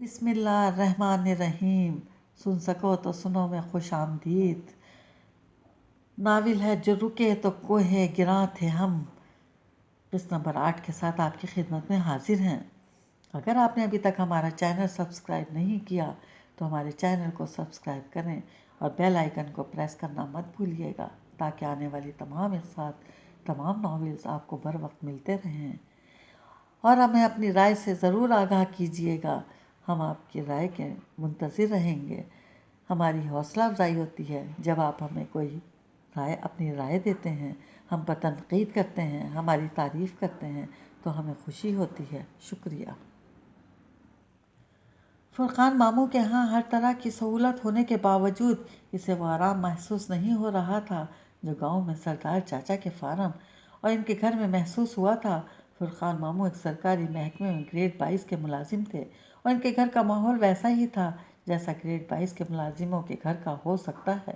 بسم اللہ الرحمن الرحیم۔ سن سکو تو سنو میں خوش آمدید۔ ناول ہے جو رکے تو کوہ گراں تھے ہم، قسط نمبر 8 کے ساتھ آپ کی خدمت میں حاضر ہیں۔ اگر آپ نے ابھی تک ہمارا چینل سبسکرائب نہیں کیا تو ہمارے چینل کو سبسکرائب کریں اور بیل آئیکن کو پریس کرنا مت بھولیے گا تاکہ آنے والی تمام اقساط تمام ناولز آپ کو بر وقت ملتے رہیں، اور ہمیں اپنی رائے سے ضرور آگاہ کیجیے گا۔ ہم آپ کی رائے کے منتظر رہیں گے۔ ہماری حوصلہ افزائی ہوتی ہے جب آپ ہمیں کوئی اپنی رائے دیتے ہیں، ہم پر تنقید کرتے ہیں، ہماری تعریف کرتے ہیں تو ہمیں خوشی ہوتی ہے۔ شکریہ۔ فرقان ماموں کے ہاں ہر طرح کی سہولت ہونے کے باوجود اسے وہ آرام محسوس نہیں ہو رہا تھا جو گاؤں میں سردار چاچا کے فارم اور ان کے گھر میں محسوس ہوا تھا۔ فرقان ماموں ایک سرکاری محکمے میں گریڈ 22 کے ملازم تھے اور ان کے گھر کا ماحول ویسا ہی تھا جیسا گریڈ 22 کے ملازموں کے گھر کا ہو سکتا ہے۔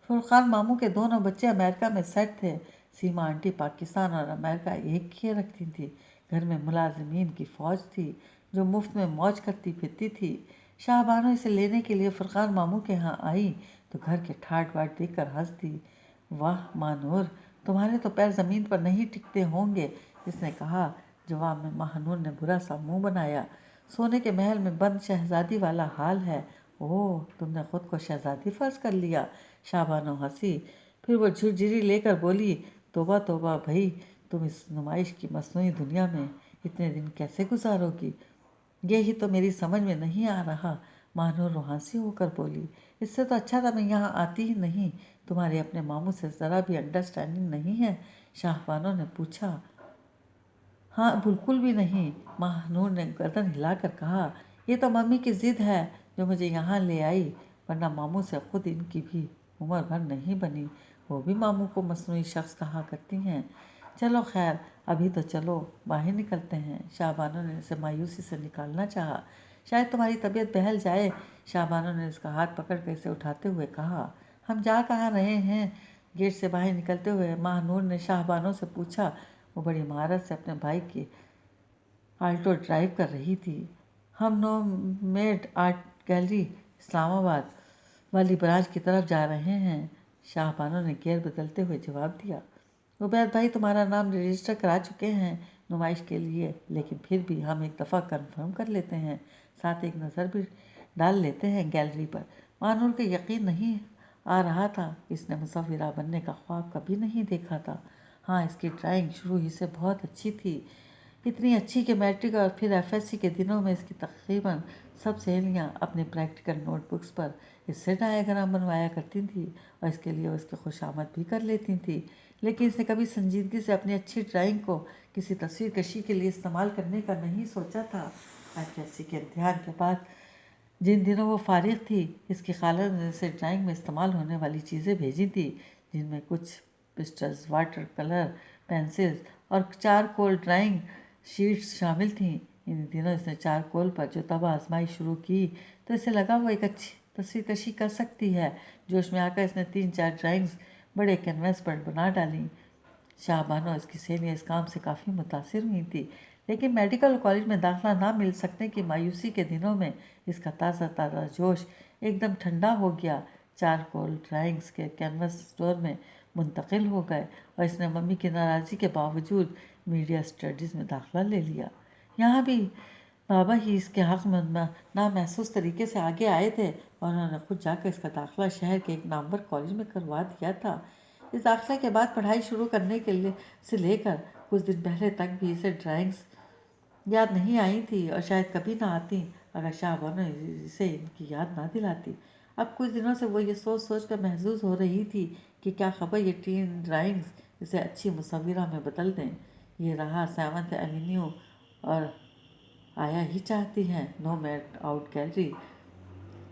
فرقان ماموں کے دونوں بچے امریکہ میں سیٹ تھے۔ سیما آنٹی پاکستان اور امریکہ ایک کیے رکھتی تھی۔ گھر میں ملازمین کی فوج تھی جو مفت میں موج کرتی پھرتی تھی۔ شاہ بانو اسے لینے کے لیے فرقان ماموں کے ہاں آئی تو گھر کے ٹھاٹ باٹ دیکھ کر ہنس دی۔ واہ ماں نور، تمہارے تو پیر زمین پر نہیں ٹکتے ہوں گے، اس نے کہا۔ جواب میں ماہ نور نے برا سا منہ بنایا۔ سونے کے محل میں بند شہزادی والا حال ہے۔ اوہ، تم نے خود کو شہزادی فرض کر لیا۔ شاہ بانو ہنسی، پھر وہ جھرجھری لے کر بولی، توبہ توبہ بھئی، تم اس نمائش کی مصنوعی دنیا میں اتنے دن کیسے گزارو گی؟ یہی تو میری سمجھ میں نہیں آ رہا۔ ماہ نور روحانسی ہو کر بولی، اس سے تو اچھا تھا میں یہاں آتی ہی نہیں۔ تمہاری اپنے ماموں سے ذرا بھی انڈرسٹینڈنگ نہیں ہے؟ شاہ بانو نے پوچھا۔ ہاں بالکل بھی نہیں، ماہ نور نے گردن ہلا کر کہا۔ یہ تو ممی کی ضد ہے جو مجھے یہاں لے آئی، ورنہ ماموں سے خود ان کی بھی عمر بھر نہیں بنی۔ وہ بھی ماموں کو مصنوعی شخص کہا کرتی ہیں۔ چلو خیر، ابھی تو چلو، باہر نکلتے ہیں۔ شاہ بانو نے اسے مایوسی سے نکالنا چاہا۔ شاید تمہاری طبیعت بہل جائے۔ شاہ بانو نے اس کا ہاتھ پکڑ کر اسے اٹھاتے ہوئے کہا۔ ہم جا کہاں رہے ہیں؟ گیٹ سے باہر نکلتے ہوئے ماہ نور نے شاہ بانو سے پوچھا۔ وہ بڑی مہارت سے اپنے بھائی کی آلٹو ڈرائیو کر رہی تھی۔ ہم نومیڈ آرٹ گیلری اسلام آباد والی برانچ کی طرف جا رہے ہیں، شاہ بانو نے گیئر بدلتے ہوئے جواب دیا۔ عبید بھائی تمہارا نام رجسٹر کرا چکے ہیں نمائش کے لیے، لیکن پھر بھی ہم ایک دفعہ کنفرم کر لیتے ہیں، ساتھ ایک نظر بھی ڈال لیتے ہیں گیلری پر۔ ماہ نور کو یقین نہیں آ رہا تھا، اس نے مصورہ بننے کا خواب کبھی نہیں دیکھا تھا۔ ہاں، اس کی ڈرائنگ شروع ہی سے بہت اچھی تھی، اتنی اچھی کہ میٹرک اور پھر ایف ایس سی کے دنوں میں اس کی تقریباً سب سہیلیاں اپنے پریکٹیکل نوٹ بکس پر اس سے ڈایاگرام بنوایا کرتی تھیں اور اس کے لیے اس کی خوشامد بھی کر لیتی تھیں، لیکن اس نے کبھی سنجیدگی سے اپنی اچھی ڈرائنگ کو کسی تصویر کشی کے لیے استعمال کرنے کا نہیں سوچا تھا۔ ایف ایس سی کے امتحان کے بعد جن دنوں وہ فارغ تھی، اس کی خالہ نے اسے ڈرائنگ میں استعمال ہونے والی چیزیں بھیجی تھیں، جن میں کچھ پسٹلز، واٹر کلر پینسلز اور چارکول ڈرائنگ شیٹس شامل تھیں۔ ان دنوں اس نے چارکول پر جو طبع آزمائی شروع کی تو اسے لگا وہ ایک اچھی تصویر کشی کر سکتی ہے۔ جوش میں آ کر اس نے 3-4 ڈرائنگز بڑے کینوس پر بنا ڈالیں۔ شاہ بانو اس کی سہیلیاں اس کام سے کافی متاثر ہوئی تھیں، لیکن میڈیکل کالج میں داخلہ نہ مل سکنے کی مایوسی کے دنوں میں اس کا تازہ تازہ جوش ایک دم ٹھنڈا ہو گیا۔ چارکول ڈرائنگز کے کینوس اسٹور میں منتقل ہو گئے اور اس نے ممی کی ناراضی کے باوجود میڈیا اسٹڈیز میں داخلہ لے لیا۔ یہاں بھی بابا ہی اس کے حق میں نامحسوس طریقے سے آگے آئے تھے اور انہوں نے خود جا کر اس کا داخلہ شہر کے ایک نامور کالج میں کروا دیا تھا۔ اس داخلے کے بعد پڑھائی شروع کرنے کے لیے سے لے کر کچھ دن پہلے تک بھی اسے ڈرائنگز یاد نہیں آئی تھی اور شاید کبھی نہ آتی اگر شاہ بانو اسے ان کی یاد نہ دلاتی۔ اب کچھ دنوں سے وہ یہ سوچ سوچ کر محظوظ ہو رہی تھی کہ کیا خبر یہ 3 ڈرائنگز اسے اچھی مصورہ میں بدل دیں۔ یہ رہا 7th ایونیو اور آیا ہی چاہتی ہیں۔ نومیڈ آرٹ گیلری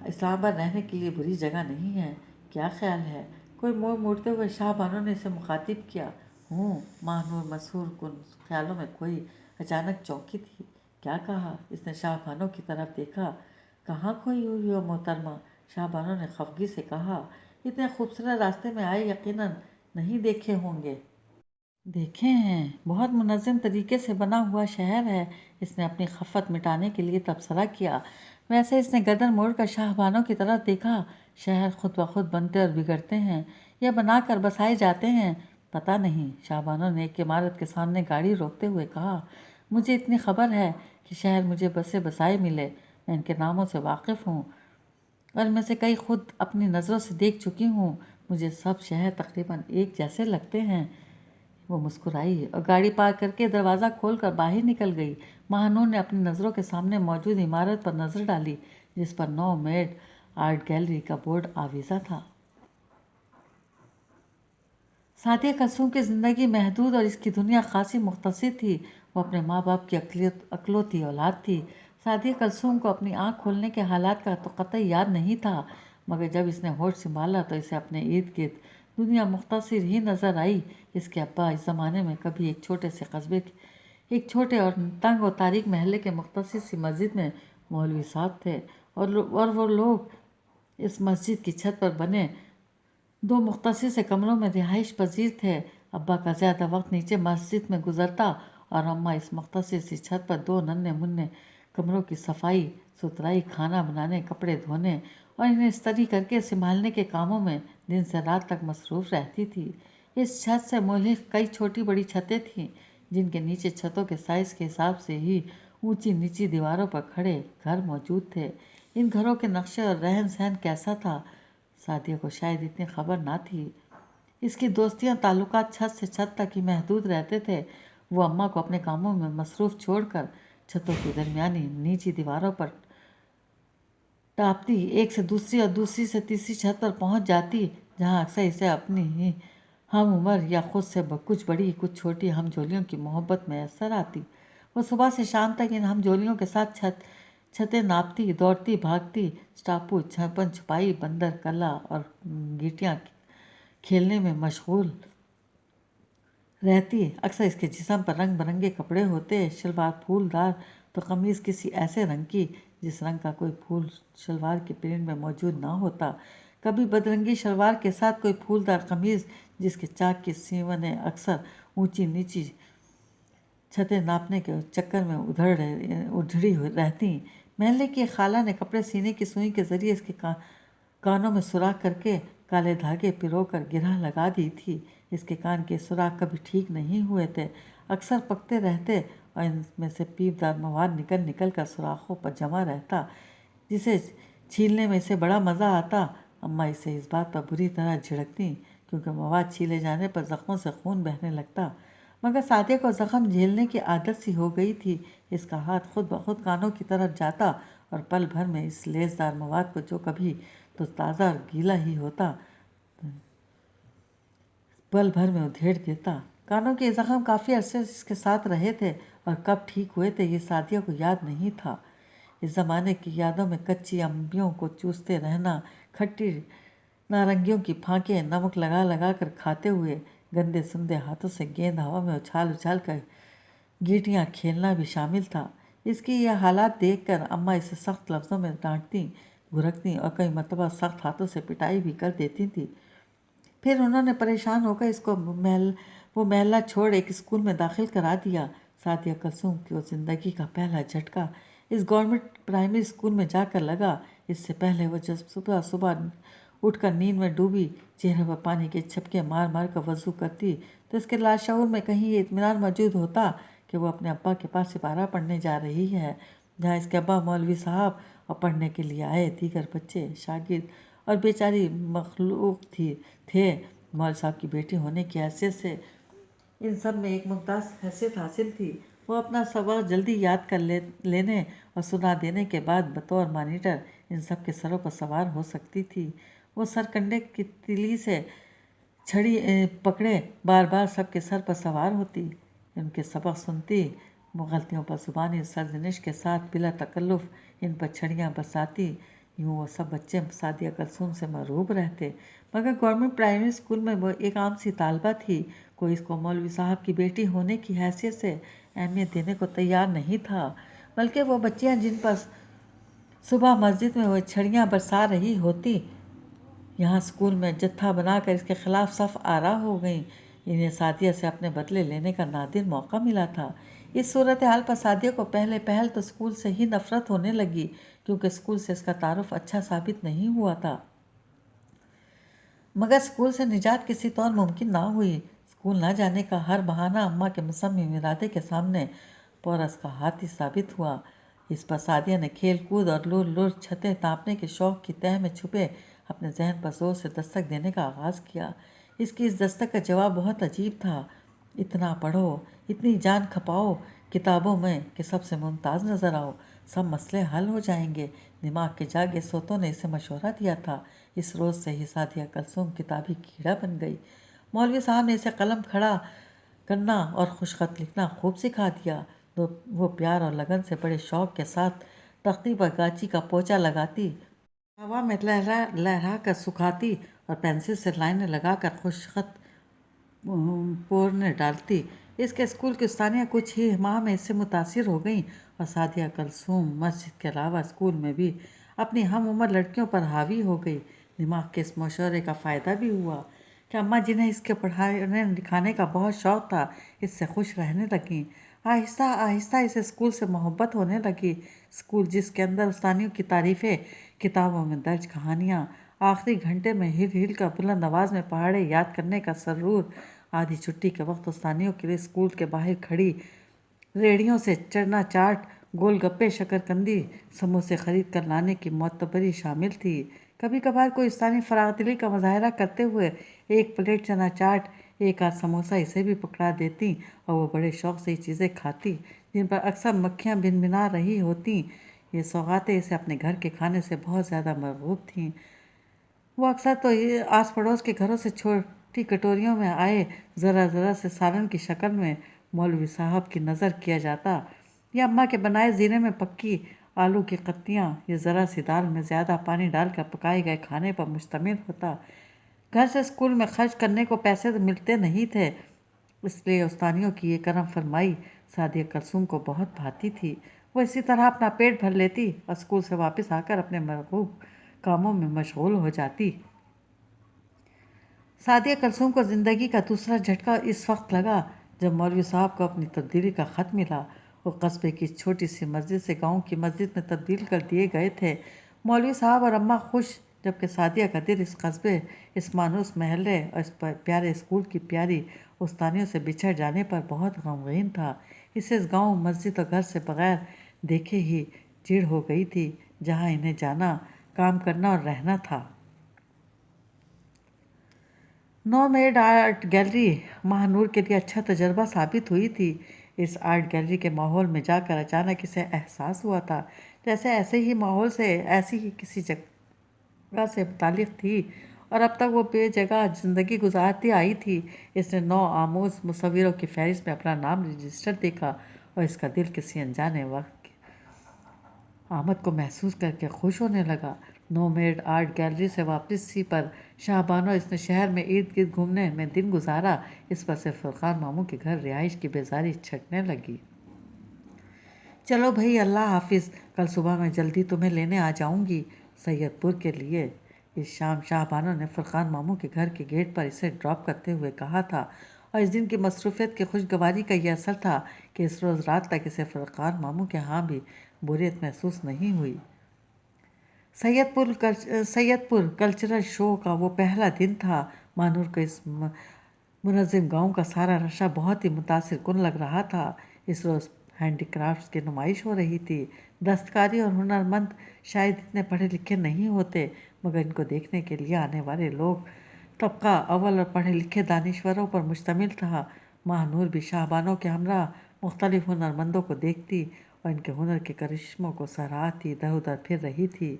اسلام آباد رہنے کے لیے بری جگہ نہیں ہے، کیا خیال ہے؟ کوئی موڑ موڑتے ہوئے شاہ بانو نے اسے مخاطب کیا۔ ہوں، ماہ نور مسحور کن خیالوں میں کھوئی اچانک چونکی تھی۔ کیا کہا؟ اس نے شاہ بانو کی طرف دیکھا۔ کہاں کھوئی ہوئی ہو محترمہ؟ شاہ بانو نے خفگی سے کہا۔ اتنے خوبصورت راستے میں آئے یقیناً نہیں دیکھے ہوں گے۔ دیکھے ہیں، بہت منظم طریقے سے بنا ہوا شہر ہے، اس نے اپنی خفت مٹانے کے لیے تبصرہ کیا۔ वैसे इसने गर्दन मोड़ कर शाहबानों की तरफ देखा। शहर खुद ब खुद बनते और बिगड़ते हैं या बनाकर बसाए जाते हैं, पता नहीं। शाहबानों ने एक इमारत के सामने गाड़ी रोकते हुए कहा, मुझे इतनी खबर है कि शहर मुझे बसे बसाए मिले। मैं इनके नामों से वाकिफ़ हूँ और मैं से कई खुद अपनी नज़रों से देख चुकी हूँ। मुझे सब शहर तकरीबन एक जैसे लगते हैं। वो मुस्कुराई और गाड़ी पार करके दरवाज़ा खोलकर बाहर निकल गई। महानूर ने अपनी नज़रों के सामने मौजूद इमारत पर नज़र डाली, जिस पर नो मेड आर्ट गैलरी का बोर्ड आविज़ा था। सादिया कलसूम की ज़िंदगी महदूद और इसकी दुनिया खासी मुख्तसर थी। वो अपने माँ बाप की अकलौती औलाद थी। सादिया कलसूम को अपनी आँख खोलने के हालात का तो कतई याद नहीं था, मगर जब इसने होश संभाला तो इसे अपने इर्द गिर्द दुनिया मुख्तसर ही नज़र आई। इसके अब्बा इस ज़माने में कभी एक छोटे से कस्बे के एक छोटे और तंग और तारीक महल्ले के मुख्तसर सी मस्जिद में मौलवी साहब थे, और वो लोग इस मस्जिद की छत पर बने दो मुख्तसर से कमरों में रिहाइश पजीर थे। अब्बा का ज़्यादा वक्त नीचे मस्जिद में गुजरता और अम्मा इस मुख्तसर सी छत पर दो नन्हे मुन्ने कमरों की सफाई सुथराई, खाना बनाने, कपड़े धोने और इन्हें इस्त्री करके संभालने के कामों में दिन से रात तक मसरूफ़ रहती थी। इस छत से मुल्हिक कई छोटी बड़ी छतें थीं, जिनके नीचे छतों के साइज़ के हिसाब से ही ऊंची नीची दीवारों पर खड़े घर मौजूद थे। इन घरों के नक्शे और रहन सहन कैसा था, सादिया को शायद इतनी खबर ना थी। इसकी दोस्तियां ताल्लुकात छत से छत तक ही महदूद रहते थे। वो अम्मा को अपने कामों में मसरूफ़ छोड़कर छतों की दरमियानी नीची दीवारों पर टापती, एक से दूसरी और दूसरी से तीसरी छत पर पहुंच जाती, जहां अक्सर इसे अपनी ही हम उम्र या खुद से कुछ बड़ी कुछ छोटी हमजोलियों की मोहब्बत में असर आती। वो सुबह से शाम तक इन हमजोलियों के साथ छतें नापती, दौड़ती, भागती, स्टापू, छपन छुपाई, बंदर कल्ला और गीटियाँ खेलने में मशगूल रहती। अक्सर इसके जिस्म पर रंग बिरंगे कपड़े होते, शलवार फूलदार तो कमीज़ किसी ऐसे रंग की जिस रंग का कोई फूल शलवार के प्रिंट में मौजूद ना होता। कभी बदरंगी शलवार के साथ कोई फूलदार कमीज़ जिसके चाक की सीवनें अक्सर ऊंची नीची छतें नापने के चक्कर में उधड़ी रहती। महल्ले की खाला ने कपड़े सीने की सुई के ज़रिए इसके कानों में सुराख करके काले धागे पिरोकर गिरह लगा दी थी। इसके कान के सुराख कभी ठीक नहीं हुए थे, अक्सर पकते रहते और इनमें से पीपदार मवाद निकल निकल कर सुराखों पर जमा रहता, जिसे छीलने में इसे बड़ा मज़ा आता। अम्मा इसे इस बात पर बुरी तरह झिड़कती, क्योंकि मवाद छीले जाने पर ज़ख्मों से खून बहने लगता, मगर सादिया को ज़ख्म झेलने की आदत सी हो गई थी। इसका हाथ खुद ब खुद कानों की तरफ जाता और पल भर में इस लेसदार मवाद को, जो कभी तो ताज़ा और गीला ही होता, पल भर में उधेड़ देता। कानों के जख्म काफ़ी अरसे इसके साथ रहे थे और कब ठीक हुए थे ये सादिया को याद नहीं था। इस ज़माने की यादों में कच्ची अम्बियों को चूसते रहना, खट्टी नारंगियों की फांकें नमक लगा लगा कर खाते हुए, गंदे सुंदे हाथों से गेंद हवा में उछाल उछाल कर गीटियाँ खेलना भी शामिल था। इसकी यह हालात देखकर अम्मा इसे सख्त लफ्ज़ों में डांटती, घुरकती और कई मरतबा सख्त हाथों से पिटाई भी कर देती थी। फिर उन्होंने परेशान होकर इसको वो महल्ला छोड़ एक स्कूल में दाखिल करा दिया। सादिया कलसूम की ज़िंदगी का पहला झटका इस गवर्नमेंट प्राइमरी स्कूल में जाकर लगा। इससे पहले वो जब सुबह सुबह उठकर नींद में डूबी चेहरे पर पानी के छपके मार मार कर वज़ू करती, तो इसके लाशऊर में कहीं ये इत्मीनान मौजूद होता कि वो अपने अब्बा के पास सिपारा पढ़ने जा रही है, जहाँ इसके अब्बा मौलवी साहब और पढ़ने के लिए आए दीगर बच्चे शागिर्द और बेचारी मखलूक थे। मौलवी साहब की बेटी होने की हैसियत से इन सब में एक मुमताज़ हैसियत हासिल थी। वो अपना सबक जल्दी याद कर लेने और सुना देने के बाद बतौर मॉनिटर इन सब के सरों पर सवार हो सकती थी। वो सरकंडे की तिली से छड़ी पकड़े बार बार सबके सर पर सवार होती, उनके सबक सुनती, गलतियों पर ज़ुबानी सरजनिश के साथ बिला तकल्लुफ़ इन पर छड़ियाँ बरसाती। यूँ वो सब बच्चे सादिया कलसूम से मरूब रहते। मगर गवर्नमेंट प्राइमरी स्कूल में वो एक आम सी तालबा थी। कोई इसको मौलवी साहब की बेटी होने की हैसियत से अहमियत देने को तैयार नहीं था, बल्कि वो बच्चियाँ जिन पर सुबह मस्जिद में वो छड़ियाँ बरसा रही होती, यहाँ स्कूल में जत्था बनाकर इसके खिलाफ सफ़ आरा हो गई। इन्हें सादिया से अपने बदले लेने का नादिर मौका मिला था। इस सूरत हाल पर सादिया को पहले पहल तो स्कूल से ही नफरत होने लगी, क्योंकि स्कूल से इसका तारुफ अच्छा साबित नहीं हुआ था। मगर स्कूल से निजात किसी तौर मुमकिन ना हुई। स्कूल ना जाने का हर बहाना अम्मा के मुसम्मिम इरादे के सामने पोरस का हाथी साबित हुआ। इस पर सादिया ने खेल कूद और लूर लूर छतें तापने के शौक की तह में छुपे अपने जहन पर जोर से दस्तक देने का आगाज़ किया। इसकी इस दस्तक का जवाब बहुत अजीब था। इतना पढ़ो, इतनी जान खपाओ किताबों में कि सबसे मुमताज़ नज़र आओ, सब मसले हल हो जाएंगे। दिमाग के जागे सोतों ने इसे मशवरा दिया था। इस रोज़ से ही सादिया कलसूम किताबी कीड़ा बन गई। मौलवी साहब ने इसे कलम खड़ा करना और खुशखत लिखना खूब सिखा दिया। तो वो प्यार और लगन से बड़े शौक के साथ तख्ती पर गाची का पोंछा लगाती, हवा में लहरा लहरा कर सुखाती और पेंसिल से लाइनें लगाकर खुशखत पोरने डालती। इसके स्कूल की उस्तानियाँ कुछ ही माह में इससे मुतासिर हो गईं और सादिया कलसूम मस्जिद के अलावा स्कूल में भी अपनी हम उम्र लड़कियों पर हावी हो गई। दिमाग के इस मशवरे का फ़ायदा भी हुआ कि अम्मा जिन्हें इसके पढ़ाने लिखाने का बहुत शौक़ था, इससे खुश रहने लगीं। आहिस्ता आहिस्ता इसे स्कूल से मोहब्बत होने लगी। स्कूल जिसके अंदर उस्तानियों की तारीफ़ें, किताबों में दर्ज कहानियाँ, आखिरी घंटे में हिल हिल कर बुलंद आवाज़ में पहाड़े याद करने का सरूर, आधी छुट्टी के वक्त उस्तानियों के लिए स्कूल के बाहर खड़ी रेहड़ियों से चना चाट, गोलगप्पे, शकरकंदी, समोसे खरीद कर लाने की मोतबरी शामिल थी। कभी कभार कोई उस्तानी फरागदिली का मुजाहरा करते हुए एक प्लेट चना चाट, एक आध समोसा इसे भी पकड़ा देती और वो बड़े शौक़ से ये चीज़ें खाती, जिन पर अक्सर मक्खियाँ भिनभिना रही होती। ये सौगातें इसे अपने घर के खाने से बहुत ज़्यादा मरगूब थीं। वो अक्सर तो ये आस पड़ोस के घरों से छोटी कटोरियों में आए ज़रा ज़रा से सालन की शक्ल में मौलवी साहब की नज़र किया जाता, या अम्मा के बनाए ज़ीरे में पक्की आलू की कत्तियाँ, ये ज़रा सी दाल में ज़्यादा पानी डालकर पकाए गए खाने पर मुश्तमिल होता। घर से स्कूल में खर्च करने को पैसे तो मिलते नहीं थे, इसलिए उस्तानियों की ये करम फरमाई सादिया कलसूम को बहुत भाती थी। वो इसी तरह अपना पेट भर लेती और स्कूल से वापस आकर अपने मरगूब कामों में मशगूल हो जाती। सादिया कलसूम को ज़िंदगी का दूसरा झटका इस वक्त लगा जब मौलवी साहब को अपनी तब्दीली का ख़त मिला। वो कस्बे की छोटी सी मस्जिद से गांव की मस्जिद में तब्दील कर दिए गए थे। मौलवी साहब और अम्मा खुश, जबकि सादिया का दिल इस कस्बे, इस मानूस महल्ले और इस प्यारे स्कूल की प्यारी उस्तानियों से बिछड़ जाने पर बहुत गमगीन था। इसे इस गाँव, मस्जिद और घर से बगैर देखे ही चिढ़ हो गई थी, जहाँ इन्हें जाना, काम करना और रहना था। नोमेड आर्ट गैलरी महानूर के लिए अच्छा तजर्बा साबित हुई थी। इस आर्ट गैलरी के माहौल में जाकर अचानक इसे एहसास हुआ था जैसे ऐसे ही माहौल से, ऐसी ही किसी जगह से मुतालिक थी और अब तक वो बेजगह ज़िंदगी गुजारती आई थी। इसने नौ आमोज मुसव्विरों की फहरिस्त में अपना नाम रजिस्टर देखा और इसका दिल किसी अनजाने वक्त आमद को महसूस करके खुश होने लगा। नोमेड आर्ट गैलरी से वापसी पर शाहबानो इसने शहर में इर्द गिर्द घूमने में दिन गुजारा। इस पर से फरखान मामू के घर रिहाइश की बेजारी छटने लगी। चलो भाई, अल्लाह हाफिज़, कल सुबह मैं जल्दी तुम्हें लेने आ जाऊंगी सैयदपुर के लिए। इस शाम शाहबानो ने फरखान मामू के घर के गेट पर इसे ड्रॉप करते हुए कहा था और इस दिन की मसरूफियत की खुशगवारी का यह असर था कि इस रोज़ रात तक इसे फरखान मामू के यहाँ भी बोरियत महसूस नहीं हुई। सैयदपुर कल्चरल शो का वो पहला दिन था। मानूर को इस मुनज़्ज़म गांव का सारा नशा बहुत ही मुतासिर कुन लग रहा था। इस रोज़ हैंडीक्राफ्ट्स की नुमाइश हो रही थी। दस्तकारी और हुनरमंद शायद इतने पढ़े लिखे नहीं होते, मगर इनको देखने के लिए आने वाले लोग तबका अव्वल और पढ़े लिखे दानिश्वरों पर मुश्तमिल था। महानूर भी शाहबानों के हमरा मुख्तलिफ हुनरमंदों को देखती और इनके हुनर के करिश्मों को सराहती इधर उधर फिर रही थी।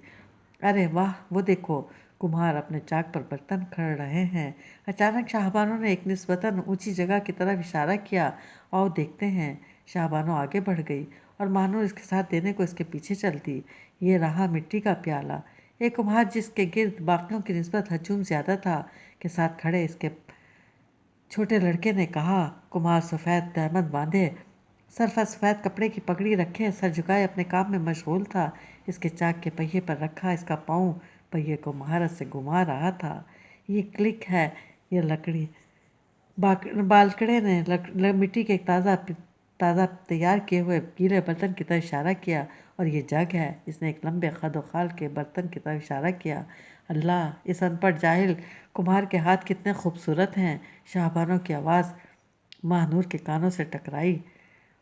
अरे वाह, वो देखो, कुम्हार अपने चाक पर बर्तन खड़ रहे हैं। अचानक शाहबानो ने एक निस्बतन ऊंची जगह की तरफ इशारा किया। और देखते हैं। शाहबानो आगे बढ़ गई और महानूर इसके साथ देने को इसके पीछे चलती। ये रहा मिट्टी का प्याला। एक कुम्हार जिसके गिर्द बाकियों की निस्बत हजूम ज़्यादा था के साथ खड़े इसके छोटे लड़के ने कहा। कुम्हार सफ़ेद तहमद बांधे, सर पर सफ़ेद कपड़े की पगड़ी रखे, सर झुकाए अपने काम में मशगूल था। इसके चाक के पहिए पर रखा इसका पाँव पहिए को महारत से घुमा रहा था। ये क्लिक है, ये लकड़ी। बालकड़े ने मिट्टी के एक ताज़ा ताज़ा तैयार किए हुए गीले बर्तन की तरफ इशारा किया। और ये जग है। इसने एक लंबे खद व खाल के बर्तन की तरफ इशारा किया। अल्लाह, इस अनपढ़ जाहिल कुम्हार के हाथ कितने खूबसूरत हैं। शाहबानो की आवाज़ महानूर के कानों से टकराई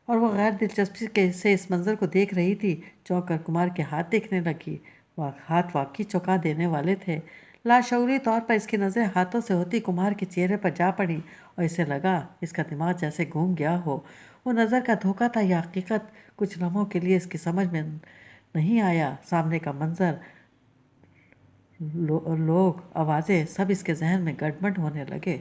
और वो गैर दिलचस्पी के से इस मंजर को देख रही थी। चौंक कर कुमार के हाथ देखने लगी। वह हाथ वाकई चौंका देने वाले थे। लाशऊरी तौर पर इसकी नज़रें हाथों से होती कुमार के चेहरे पर जा पड़ी और इसे लगा इसका दिमाग जैसे घूम गया हो। वो नज़र का धोखा था या हकीकत, कुछ लम्हों के लिए इसकी समझ में नहीं आया। सामने का मंजर, लोग, आवाज़ें, सब इसके जहन में गड़बड़ होने लगे।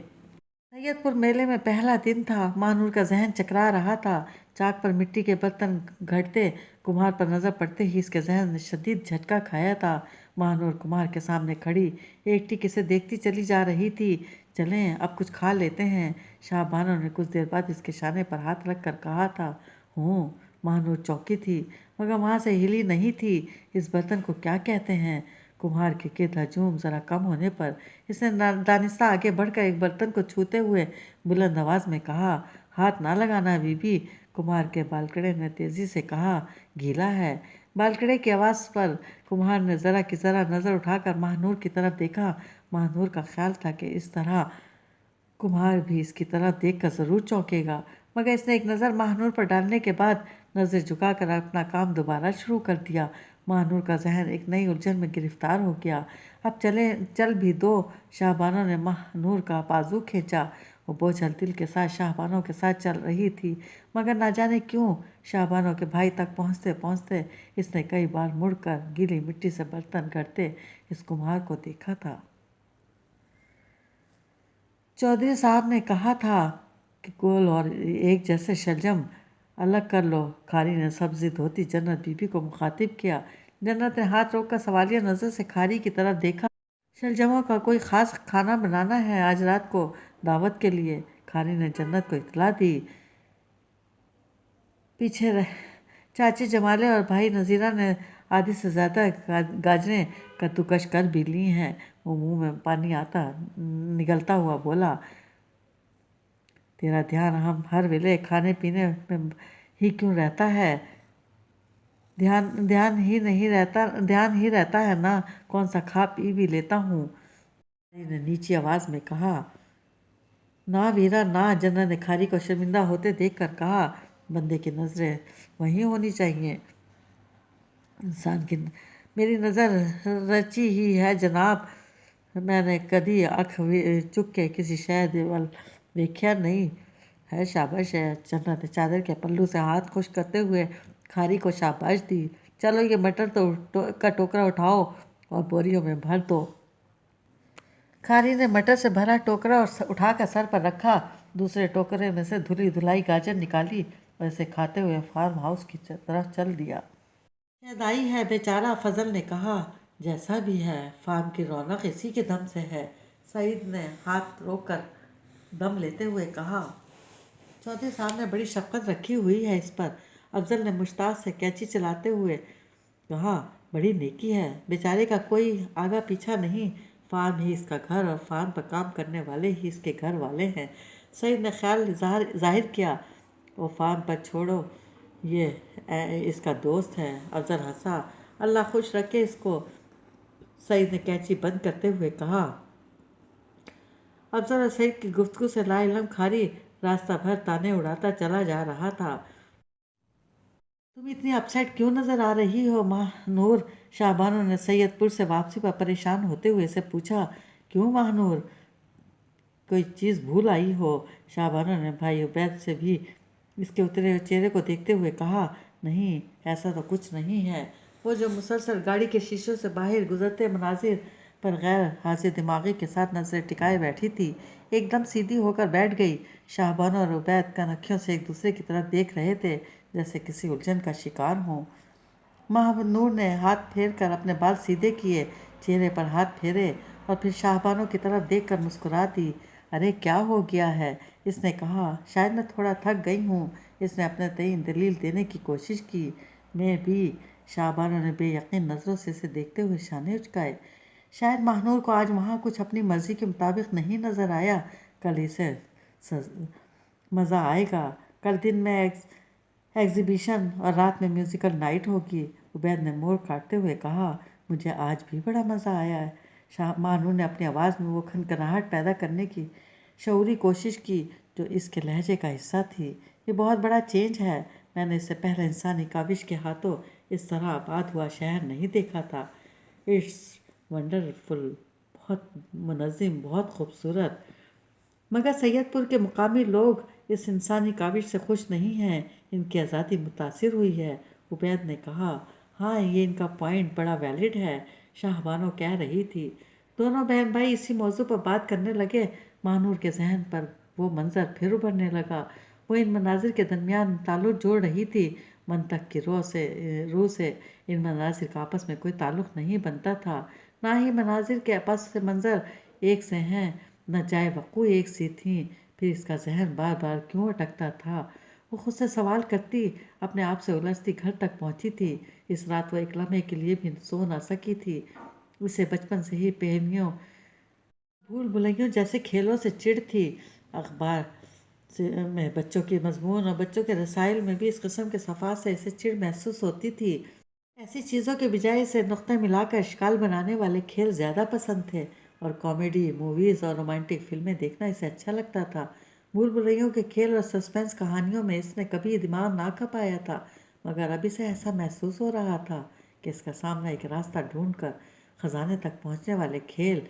सैयदपुर मेले में पहला दिन था। महानूर का जहन चकरा रहा था। चाक पर मिट्टी के बर्तन घड़ते कुम्हार पर नजर पड़ते ही इसके जहन ने शदीद झटका खाया था। महानूर कुम्हार के सामने खड़ी एकटी किसे देखती चली जा रही थी। चलें, अब कुछ खा लेते हैं, शाहबानो ने कुछ देर बाद इसके शाने पर हाथ रख कर कहा था। हूँ। महानूर चौंकी थी मगर वहाँ से हिली नहीं थी। इस बर्तन को क्या कहते हैं? कुम्हार के गिर्द हजूम ज़रा कम होने पर इसने दानिस्ता आगे बढ़कर एक बर्तन को छूते हुए बुलंद आवाज़ में कहा, हाथ ना लगाना बीबी। कुम्हार के बालकड़े ने तेज़ी से कहा, गीला है। बालकड़े की आवाज़ पर कुम्हार ने ज़रा की ज़रा नज़र उठाकर महानूर की तरफ देखा। महानूर का ख्याल था कि इस तरह कुम्हार भी इसकी तरफ देखकर ज़रूर चौंकेगा, मगर इसने एक नज़र महानूर पर डालने के बाद नज़र झुकाकर अपना काम दोबारा शुरू कर दिया। महानूर का जहन एक नई उलझन में गिरफ्तार हो गया। अब चल भी दो। शाहबानो ने महानूर का बाजू खींचा। वो बोझल दिल के साथ शाहबानो के साथ चल रही थी, मगर ना जाने क्यों शाहबानो के भाई तक पहुँचते पहुँचते इसने कई बार मुड़कर गीली मिट्टी से बर्तन करते इस कुम्हार को देखा था। चौधरी साहब ने कहा था कि गोल और एक जैसे शलजम अलग कर लो। खारी ने सब्जी धोती जन्नत बीबी को मुखातिब किया। जन्नत ने हाथ रोककर सवालिया नज़र से खारी की तरफ देखा। शलजमों का कोई ख़ास खाना बनाना है आज रात को दावत के लिए, खारी ने जन्नत को इतला दी। पीछे चाची जमाले और भाई नज़ीरा ने आधी से ज़्यादा गाजरें कद्दूकश कर भी ली हैं। वो मुंह में पानी आता निगलता हुआ बोला, तेरा ध्यान हम हर वेले खाने पीने में ही क्यों रहता है? ध्यान ही रहता है ना, कौन सा खा पी भी लेता हूँ, ने नीची आवाज़ में कहा। ना वीरा ना, जन्नत ने खारी को शर्मिंदा होते देखकर कहा। बंदे की नज़रें वहीं होनी चाहिए इंसान की। मेरी नज़र रची ही है जनाब। मैंने कदी अख चुक के किसी शहर देवल वेख्या नहीं है। शाबाश है। जन्नत ने चादर के पल्लू से हाथ खुश करते हुए खारी को शाबाश दी। चलो ये मटर का टोकरा उठाओ और बोरियों में भर दो। खारी ने मटर से भरा टोकरा और उठाकर सर पर रखा। दूसरे टोकरे में से धुली धुलाई गाजर निकाली और इसे खाते हुए फार्म हाउस की तरफ चल दिया। शहदाई है बेचारा, फजल ने कहा। जैसा भी है, फार्म की रौनक इसी के दम से है, सईद ने हाथ रोककर दम लेते हुए कहा। चौधरी साहब ने बड़ी शफकत रखी हुई है इस पर, अफजल ने मुश्ताक से कैंची चलाते हुए कहा। बड़ी नेकी है, बेचारे का कोई आगा पीछा नहीं, फार्म ही इसका घर और फार्म पर काम करने वाले ही इसके घर वाले हैं। सईद ने ख्याल जाहिर किया। वो फार्म पर छोड़ो, ये इसका दोस्त है। अफजल हंसा। अल्लाह खुश रखे इसको, सईद ने कैंची बंद करते हुए कहा। अफजल और सईद की गुफ्तगू से लाइलम खारी रास्ता भर ताने उड़ाता चला जा रहा था। तुम इतनी अपसेट क्यों नज़र आ रही हो महानूर? शाहबानो ने सैयदपुर से वापसी पर परेशान होते हुए से पूछा। क्यों महानूर, कोई चीज़ भूल आई हो? शाहबानो ने भाई उबैद से भी इसके उतरे हुए चेहरे को देखते हुए कहा। नहीं, ऐसा तो कुछ नहीं है। वो जो मुसलसल गाड़ी के शीशों से बाहर गुजरते मनाजिर पर गैर हाजिर दिमागी के साथ नजरें टिकाए बैठी थी, एकदम सीधी होकर बैठ गई। शाहबानो और उबैद कनखियों से एक दूसरे की तरफ देख रहे थे जैसे किसी उलझन का शिकार हो। महानूर ने हाथ फेर कर अपने बाल सीधे किए, चेहरे पर हाथ फेरे और फिर शाहबानो की तरफ देखकर मुस्कुरा दी। अरे क्या हो गया है? इसने कहा। शायद मैं थोड़ा थक गई हूँ, इसने अपने तईन दलील देने की कोशिश की। मैं भी। शाहबानो ने बेयकीन नज़रों से इसे देखते हुए शाने उचकाए। शायद महानूर को आज वहाँ कुछ अपनी मर्जी के मुताबिक नहीं नज़र आया। कल इसे मज़ा आएगा। कल दिन में एग्जीबिशन और रात में म्यूज़िकल नाइट होगी। उबैद ने मोड़ काटते हुए कहा, मुझे आज भी बड़ा मज़ा आया है। शाह मानू ने अपनी आवाज़ में वो खनखनाहट पैदा करने की शऊरी कोशिश की जो इसके लहजे का हिस्सा थी। ये बहुत बड़ा चेंज है। मैंने इससे पहले इंसानी काविश के हाथों इस तरह आबाद हुआ शहर नहीं देखा था। इट्स वंडरफुल, बहुत मुनज़्ज़म, बहुत खूबसूरत। मगर सैयदपुर के मुकामी लोग इस इंसानी काविश से खुश नहीं हैं। इनकी आज़ादी मुतासिर हुई है। उबैद ने कहा, हाँ ये इनका पॉइंट बड़ा वैलिड है, शाहबानो कह रही थी। दोनों बहन भाई इसी मौजू पर बात करने लगे। महानूर के जहन पर वो मंजर फिर उभरने लगा। वो इन मनाजिर के दरमियान ताल्लुक जोड़ रही थी। मंतक की रूह से इन मनाजिर का आपस में कोई ताल्लुक नहीं बनता था। ना ही मनाजिर के पस मंज़र एक से हैं, न जाए वक़्फ़ एक सी थीं। फिर इसका जहन बार बार क्यों अटकता था। वो खुद से सवाल करती, अपने आप से उलझती घर तक पहुंची थी। इस रात वो एक लम्हे के लिए भी सो ना सकी थी। उसे बचपन से ही पहेलियों, भूल भुलैयों जैसे खेलों से चिढ़ थी। अखबार में बच्चों के मजमून और बच्चों के रसाइल में भी इस किस्म के सफ़ात से इसे चिढ़ महसूस होती थी। ऐसी चीज़ों के बजाय इसे नुक्ते मिलाकर शिकाल बनाने वाले खेल ज़्यादा पसंद थे और कॉमेडी मूवीज़ और रोमांटिक फिल्में देखना इसे अच्छा लगता था। भूल भुलैयों के खेल और सस्पेंस कहानियों में इसने कभी दिमाग ना खपाया था, मगर अब इसे ऐसा महसूस हो रहा था कि इसका सामना एक रास्ता ढूंढकर खजाने तक पहुंचने वाले खेल,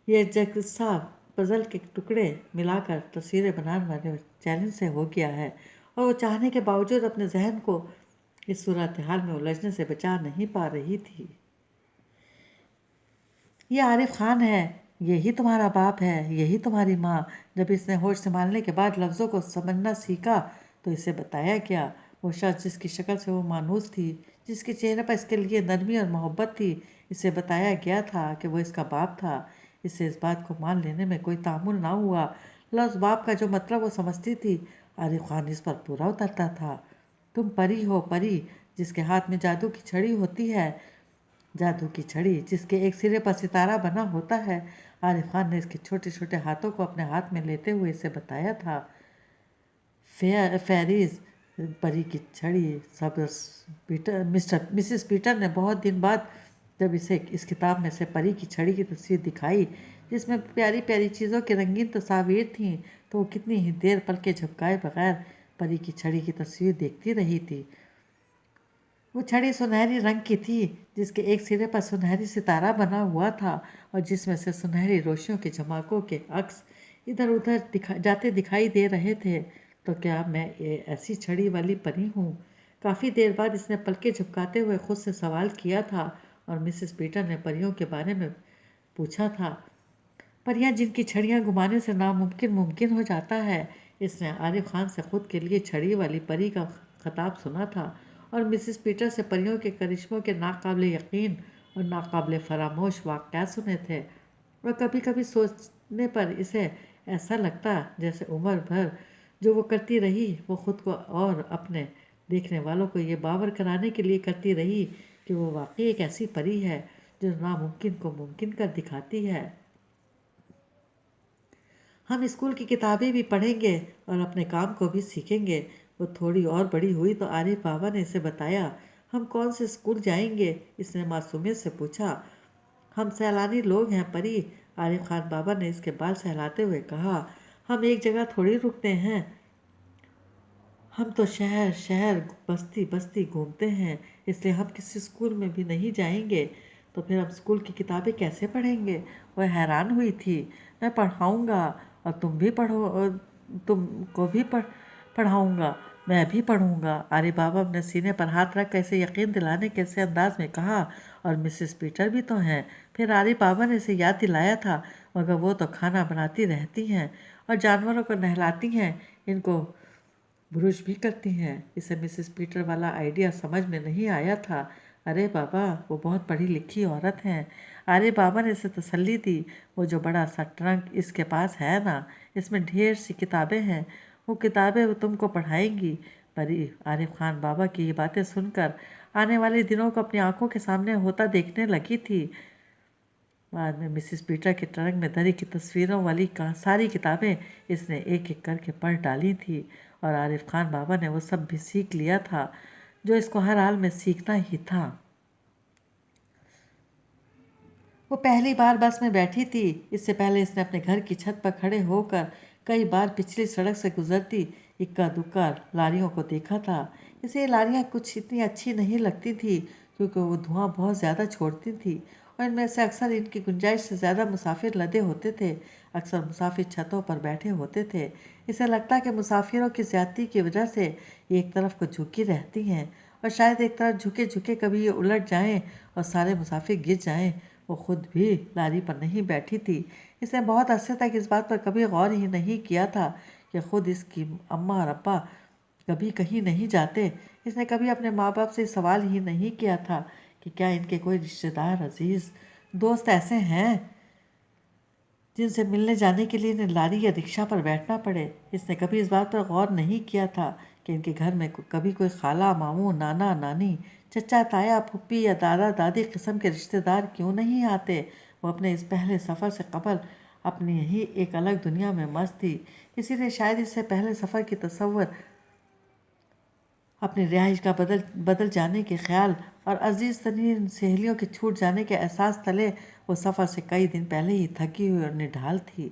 ये जगसा पजल के टुकड़े मिलाकर तस्वीरें बनाने वाले चैलेंज से हो गया है। और वो चाहने के बावजूद अपने जहन को इस सूरत हाल में उलझने से बचा नहीं पा रही थी। ये आरिफ खान है, यही तुम्हारा बाप है, यही तुम्हारी माँ। जब इसने होश संभालने के बाद लफ्ज़ों को समझना सीखा तो इसे बताया गया। वो शख्स जिसकी शक्ल से वो मानूस थी, जिसके चेहरे पर इसके लिए नरमी और मोहब्बत थी, इसे बताया गया था कि वो इसका बाप था। इससे इस बात को मान लेने में कोई तामुल ना हुआ। लफ्ज़ बाप का जो मतलब वो समझती थी, आरिफ खान इस पर पूरा उतरता था। तुम परी हो, परी जिसके हाथ में जादू की छड़ी होती है, जादू की छड़ी जिसके एक सिरे पर सितारा बना होता है। आरिफ खान ने इसके छोटे छोटे हाथों को अपने हाथ में लेते हुए इसे बताया था। फेरीज, परी की छड़ी। सब मिसिस पीटर ने बहुत दिन बाद जब इसे इस किताब में से परी की छड़ी की तस्वीर दिखाई, जिसमें प्यारी प्यारी चीज़ों की रंगीन तस्वीर थीं, तो वो कितनी ही देर पलके झपकाए बगैर परी की छड़ी की तस्वीर देखती रही थी। वो छड़ी सुनहरी रंग की थी, जिसके एक सिरे पर सुनहरी सितारा बना हुआ था और जिसमें से सुनहरी रोशनियों के झमाकों के अक्स इधर उधर जाते दिखाई दे रहे थे। तो क्या मैं ये ऐसी छड़ी वाली परी हूँ? काफ़ी देर बाद इसने पलके झपकाते हुए खुद से सवाल किया था और मिसेस पीटर ने परियों के बारे में पूछा था। परियां जिनकी छड़ियाँ घुमाने से नामुमकिन मुमकिन हो जाता है। इसने आरिफ खान से खुद के लिए छड़ी वाली परी का खिताब सुना था और मिसिस पीटर से परियों के करिश्मों के नाकाबिले यकीन और नाकाबिले फरामोश वाक़यात सुने थे। और कभी कभी सोचने पर इसे ऐसा लगता जैसे उम्र भर जो वो करती रही, वो खुद को और अपने देखने वालों को ये बावर कराने के लिए करती रही कि वो वाकई एक ऐसी परी है जो नामुमकिन को मुमकिन कर दिखाती है। हम स्कूल की किताबें भी पढ़ेंगे और अपने काम को भी सीखेंगे। वो थोड़ी और बड़ी हुई तो आरिफ बाबा ने इसे बताया। हम कौन से स्कूल जाएंगे? इसने मासूमियत से पूछा। हम सैलानी लोग हैं परी, आरिफ खान बाबा ने इसके बाल सहलाते हुए कहा। हम एक जगह थोड़ी रुकते हैं, हम तो शहर शहर बस्ती बस्ती घूमते हैं, इसलिए हम किसी स्कूल में भी नहीं जाएंगे। तो फिर हम स्कूल की किताबें कैसे पढ़ेंगे? वह हैरान हुई थी। मैं पढ़ाऊँगा और तुम भी पढ़ो, और तुमको भी पढ़ाऊँगा। मैं भी पढ़ूँगा, आर्य बाबा अपने सीने पर हाथ रख कैसे यकीन दिलाने के ऐसे अंदाज में कहा। और मिसेस पीटर भी तो हैं। फिर आर्य बाबा ने इसे याद दिलाया था, मगर वो तो खाना बनाती रहती हैं और जानवरों को नहलाती हैं, इनको ब्रुश भी करती हैं। इसे मिसेस पीटर वाला आइडिया समझ में नहीं आया था। अरे बाबा, वो बहुत पढ़ी लिखी औरत हैं। अरे बाबा ने इसे तसल्ली दी। वो जो बड़ा सा ट्रंक इसके पास है ना, इसमें ढेर सी किताबें हैं, वो किताबें वो तुमको पढ़ाएंगी। परी आरिफ खान बाबा की ये बातें सुनकर आने वाले दिनों को अपनी आंखों के सामने होता देखने लगी थी। बाद में मिसेस पीटर के ट्रंक में धरी की तस्वीरों वाली सारी किताबें इसने एक एक करके पढ़ डाली थी اور عارف خان بابا نے وہ سب بھی سیکھ لیا تھا جو اس کو ہر حال میں سیکھنا ہی تھا۔ وہ پہلی بار بس میں بیٹھی تھی۔ اس سے پہلے اس نے اپنے گھر کی چھت پر کھڑے ہو کر کئی بار پچھلی سڑک سے گزرتی اکا دکا لاریوں کو دیکھا تھا۔ اسے یہ لاریاں کچھ اتنی اچھی نہیں لگتی تھی کیونکہ وہ دھواں بہت زیادہ چھوڑتی تھی اور ان میں سے اکثر ان کی گنجائش سے زیادہ مسافر لدے ہوتے تھے۔ اکثر مسافر چھتوں پر بیٹھے ہوتے تھے۔ اسے لگتا کہ مسافروں کی زیادتی کی وجہ سے یہ ایک طرف کو جھکی رہتی ہیں اور شاید ایک طرف جھکے جھکے کبھی یہ الٹ جائیں اور سارے مسافر گر جائیں۔ وہ خود بھی لاری پر نہیں بیٹھی تھی۔ اس نے بہت عرصے تک اس بات پر کبھی غور ہی نہیں کیا تھا کہ خود اس کی اماں اور ابا کبھی کہیں نہیں جاتے۔ اس نے کبھی اپنے ماں باپ سے سوال ہی نہیں کیا تھا کہ کیا ان کے کوئی رشتہ دار، عزیز، دوست ایسے ہیں جن سے ملنے جانے کے لیے انہیں لاری یا رکشا پر بیٹھنا پڑے۔ اس نے کبھی اس بات پر غور نہیں کیا تھا کہ ان کے گھر میں کبھی کوئی خالہ، ماموں، نانا، نانی، چچا، تایا، پھوپھی یا دادا دادی قسم کے رشتہ دار کیوں نہیں آتے۔ وہ اپنے اس پہلے سفر سے قبل اپنی ہی ایک الگ دنیا میں مست تھی، اسی لیے شاید اس سے پہلے سفر کی تصور، اپنی رہائش کا بدل جانے کے خیال اور عزیز ترین سہیلیوں کے چھوٹ جانے کے احساس تلے وہ سفر سے کئی دن پہلے ہی تھکی ہوئی اور نڈھال تھی۔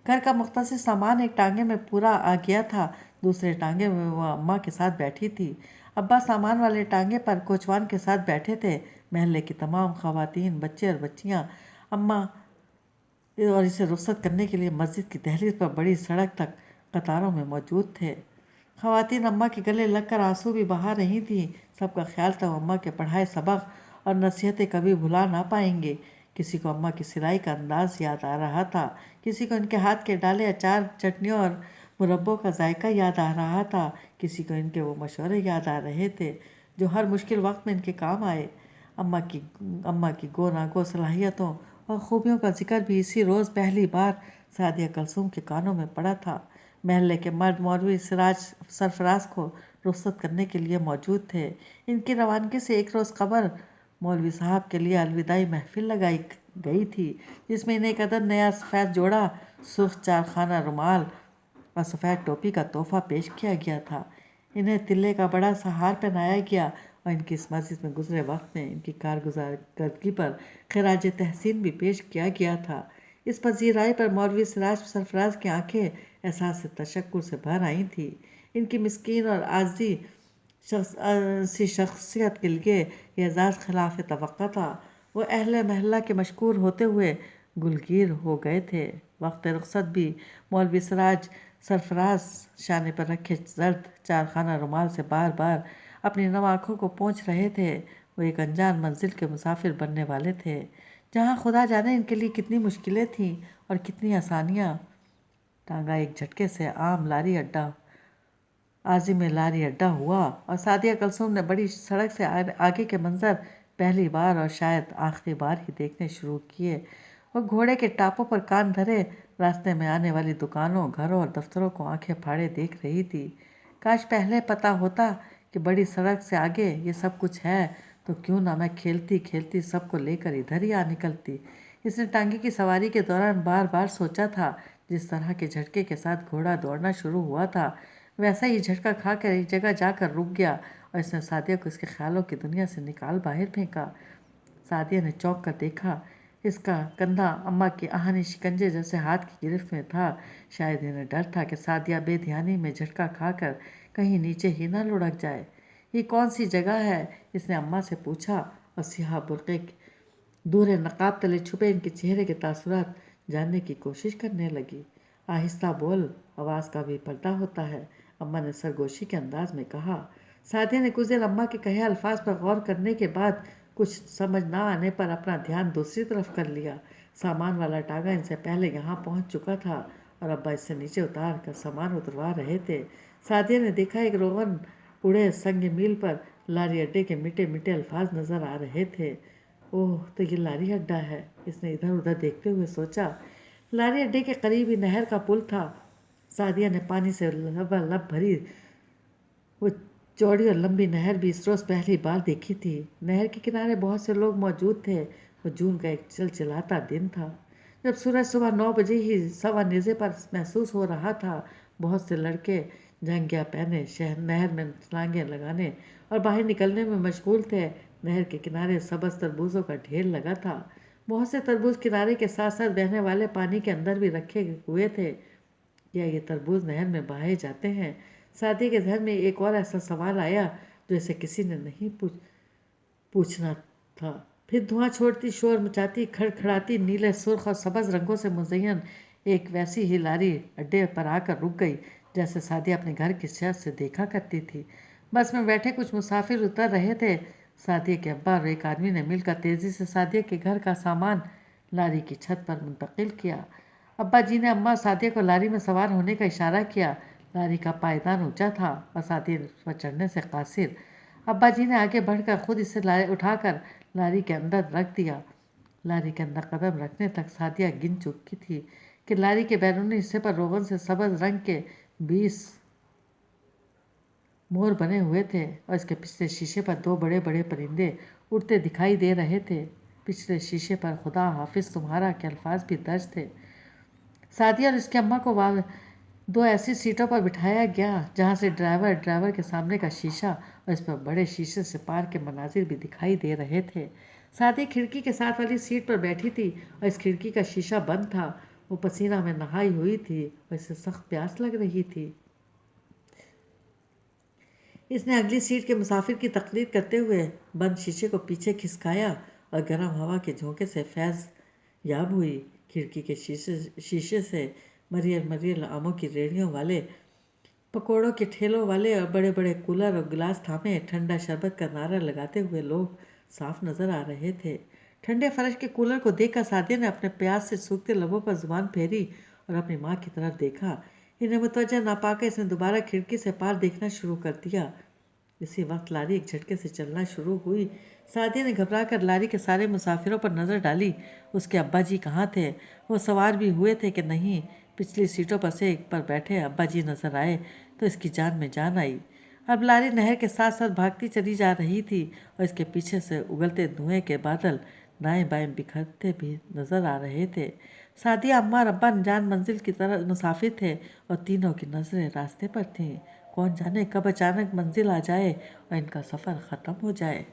گھر کا مختصر سامان ایک ٹانگے میں پورا آ گیا تھا، دوسرے ٹانگے میں وہ اماں کے ساتھ بیٹھی تھی۔ ابا سامان والے ٹانگے پر کوچوان کے ساتھ بیٹھے تھے۔ محلے کی تمام خواتین، بچے اور بچیاں اماں اور اسے رخصت کرنے کے لیے مسجد کی دہلیز پر بڑی سڑک تک قطاروں میں موجود تھے۔ خواتین اماں کے گلے لگ کر آنسو بھی بہا رہی تھیں۔ سب کا خیال تھا وہ اماں کے پڑھائے سبق اور نصیحتیں کبھی بھلا نہ پائیں گے۔ کسی کو اماں کی سلائی کا انداز یاد آ رہا تھا، کسی کو ان کے ہاتھ کے ڈالے اچار، چٹنیوں اور مربوں کا ذائقہ یاد آ رہا تھا، کسی کو ان کے وہ مشورے یاد آ رہے تھے جو ہر مشکل وقت میں ان کے کام آئے۔ اماں کی گو ناگو صلاحیتوں اور خوبیوں کا ذکر بھی اسی روز پہلی بار سعدیہ کلثوم کے کانوں میں پڑا تھا۔ محلے کے مرد مولوی سراج سرفراز کو رخصت کرنے کے لیے موجود تھے۔ ان کی روانگی سے ایک روز قبل مولوی صاحب کے لیے الوداعی محفل لگائی گئی تھی جس میں انہیں ایک عدد نیا سفید جوڑا سرخ 4 خانہ رومال اور سفید ٹوپی کا تحفہ پیش کیا گیا تھا۔ انہیں تلے کا بڑا سا ہار پہنایا گیا اور ان کی اس مسجد میں گزرے وقت میں ان کی کارگزارگی پر خراج تحسین بھی پیش کیا گیا تھا۔ اس پذیرائی پر مولوی سراج سرفراز کی آنکھیں احساس تشکر سے بھر آئی تھیں۔ ان کی مسکین اور عاجزی سی شخصیت کے لیے یہ اعزاز خلاف توقع تھا۔ وہ اہل محلہ کے مشکور ہوتے ہوئے گلگیر ہو گئے تھے۔ وقت رخصت بھی مولوی سراج سرفراز شانے پر رکھے زرد 4 خانہ رومال سے بار بار اپنی نم آنکھوں کو پونچھ رہے تھے۔ وہ ایک انجان منزل کے مسافر بننے والے تھے جہاں خدا جانے ان کے لیے کتنی مشکلیں تھیں اور کتنی آسانیاں۔ ٹانگا ایک جھٹکے سے عازم لاری اڈا ہوا اور سعدیہ کلثوم نے بڑی سڑک سے آگے کے منظر پہلی بار اور شاید آخری بار ہی دیکھنے شروع کیے۔ وہ گھوڑے کے ٹاپوں پر کان دھرے راستے میں آنے والی دکانوں، گھروں اور دفتروں کو آنکھیں پھاڑے دیکھ رہی تھی۔ کاش پہلے پتہ ہوتا کہ بڑی سڑک سے آگے یہ سب کچھ ہے تو کیوں نہ میں کھیلتی کھیلتی سب کو لے کر ادھر ہی آ نکلتی۔ اس نے ٹانگے کی سواری کے دوران بار بار سوچا تھا۔ جس طرح کے جھٹکے کے ساتھ گھوڑا دوڑنا شروع ہوا تھا ویسا ہی جھٹکا کھا کر ایک جگہ جا کر رک گیا اور اس نے سعدیہ کو اس کے خیالوں کی دنیا سے نکال باہر پھینکا۔ سعدیہ نے چونک کر دیکھا۔ اس کا کندھا اماں کی آہنی شکنجے جیسے ہاتھ کی گرفت میں تھا۔ شاید انہیں ڈر تھا کہ سعدیہ بے دھیانی میں جھٹکا کھا کر کہیں نیچے ہی نہ لڑک جائے۔ یہ کون سی جگہ ہے؟ اس نے اماں سے پوچھا اور سیاہ برقعے دورے نقاب تلے چھپے ان کے چہرے کے تاثرات جاننے کی کوشش کرنے لگی۔ آہستہ بول، آواز کا بھی پردہ ہوتا ہے، اماں نے سرگوشی کے انداز میں کہا۔ سعدیہ نے کچھ دیر اماں کے کہے الفاظ پر غور کرنے کے بعد کچھ سمجھ نہ آنے پر اپنا دھیان دوسری طرف کر لیا۔ سامان والا ٹانگا ان سے پہلے یہاں پہنچ چکا تھا اور ابا اس سے نیچے اتار کر سامان اتروا رہے تھے۔ سعدیہ نے دیکھا ایک روغن اڑے سنگ میل پر لاری اڈے کے میٹھے میٹھے الفاظ نظر آ رہے تھے۔ اوہ، تو یہ لاری اڈا ہے، اس نے ادھر ادھر دیکھتے ہوئے سوچا۔ لاری اڈے کے قریب ہی نہر کا پل تھا۔ سعدیہ نے پانی سے لبالب بھری وہ چوڑی اور لمبی نہر بھی اس روز پہلی بار دیکھی تھی۔ نہر کے کنارے بہت سے لوگ موجود تھے۔ وہ جون کا ایک چلچلاتا دن تھا جب سورج صبح 9 بجے ہی سوا نیزے پر محسوس ہو رہا تھا۔ بہت سے لڑکے जंगिया पहने शहर नहर में छलांगें लगाने और बाहर निकलने में मशगूल थे। नहर के किनारे सबज तरबूजों का ढेर लगा था। बहुत से तरबूज किनारे के साथ साथ बहने वाले पानी के अंदर भी रखे हुए थे। क्या ये तरबूज नहर में बहाए जाते हैं? साथी के ध्यान में एक और ऐसा सवाल आया जो इसे किसी ने नहीं पूछना था। फिर धुआं छोड़ती, शोर मचाती, खड़खड़ाती, नीले, सुर्ख और सबज रंगों से मुज़य्यन एक वैसी ही लारी अड्डे पर आकर रुक गई जैसे सादिया अपने घर की छत से देखा करती थी। बस में बैठे कुछ मुसाफिर उतर रहे थे। सादिया के अब्बा और एक आदमी ने मिलकर तेज़ी से सादिया के घर का सामान लारी की छत पर मुंतकिल किया। अब्बा जी ने अम्मा सादिया को लारी में सवार होने का इशारा किया। लारी का पायदान ऊंचा था और सादिया उस पर चढ़ने से कासिर। अब्बा जी ने आगे बढ़कर खुद इसे उठाकर लारी के अंदर रख दिया। लारी के अंदर कदम रखने तक सादिया गिन चुकी थी कि लारी के बैरूनी हिस्से पर रोगन से सबज रंग के 20 मोर बने हुए थे और इसके पिछले शीशे पर 2 बड़े बड़े परिंदे उड़ते दिखाई दे रहे थे। पिछले शीशे पर खुदा हाफिज तुम्हारा के अल्फाज भी दर्ज थे। सादिया और इसकी अम्मा को 2 ऐसी सीटों पर बिठाया गया जहाँ से ड्राइवर के सामने का शीशा और इस पर बड़े शीशे से पार के मनाजिर भी दिखाई दे रहे थे। सादिया खिड़की के साथ वाली सीट पर बैठी थी और इस खिड़की का शीशा बंद था। वो पसीना में नहाई हुई थी और इसे सख्त प्यास लग रही थी। इसने अगली सीट के मुसाफिर की तकलीद करते हुए बंद शीशे को पीछे खिसकाया और गर्म हवा के झोंके से फैज़ याब हुई। खिड़की के शीशे से मरियल मरियल आमों की रेड़ियों वाले, पकोड़ों के ठेलों वाले और बड़े बड़े कूलर और गिलास थामे ठंडा शरबत का नारा लगाते हुए लोग साफ नजर आ रहे थे। ठंडे फर्श के कूलर को देखकर सादिया ने अपने प्यास से सूखते लबों पर जुबान फेरी और अपनी माँ की तरफ देखा। इन्हें मुतवज्जह ना पाकर इसने दोबारा खिड़की से पार देखना शुरू कर दिया। इसी वक्त लारी एक झटके से चलना शुरू हुई। सादिया ने घबरा कर लारी के सारे मुसाफिरों पर नज़र डाली। उसके अब्बा जी कहाँ थे? वो सवार भी हुए थे कि नहीं? पिछली सीटों पर से एक पर बैठे अब्बा जी नजर आए तो इसकी जान में जान आई। अब लारी नहर के साथ साथ भागती चली जा रही थी और इसके पीछे से उगलते धुएं के बादल दाएं बाएं बिखरते भी नजर आ रहे थे। सादिया, अम्मा और अब्बा जान मंजिल की तरह मुसाफिर थे और तीनों की नजरें रास्ते पर थीं। कौन जाने कब अचानक मंजिल आ जाए और इनका सफ़र ख़त्म हो जाए।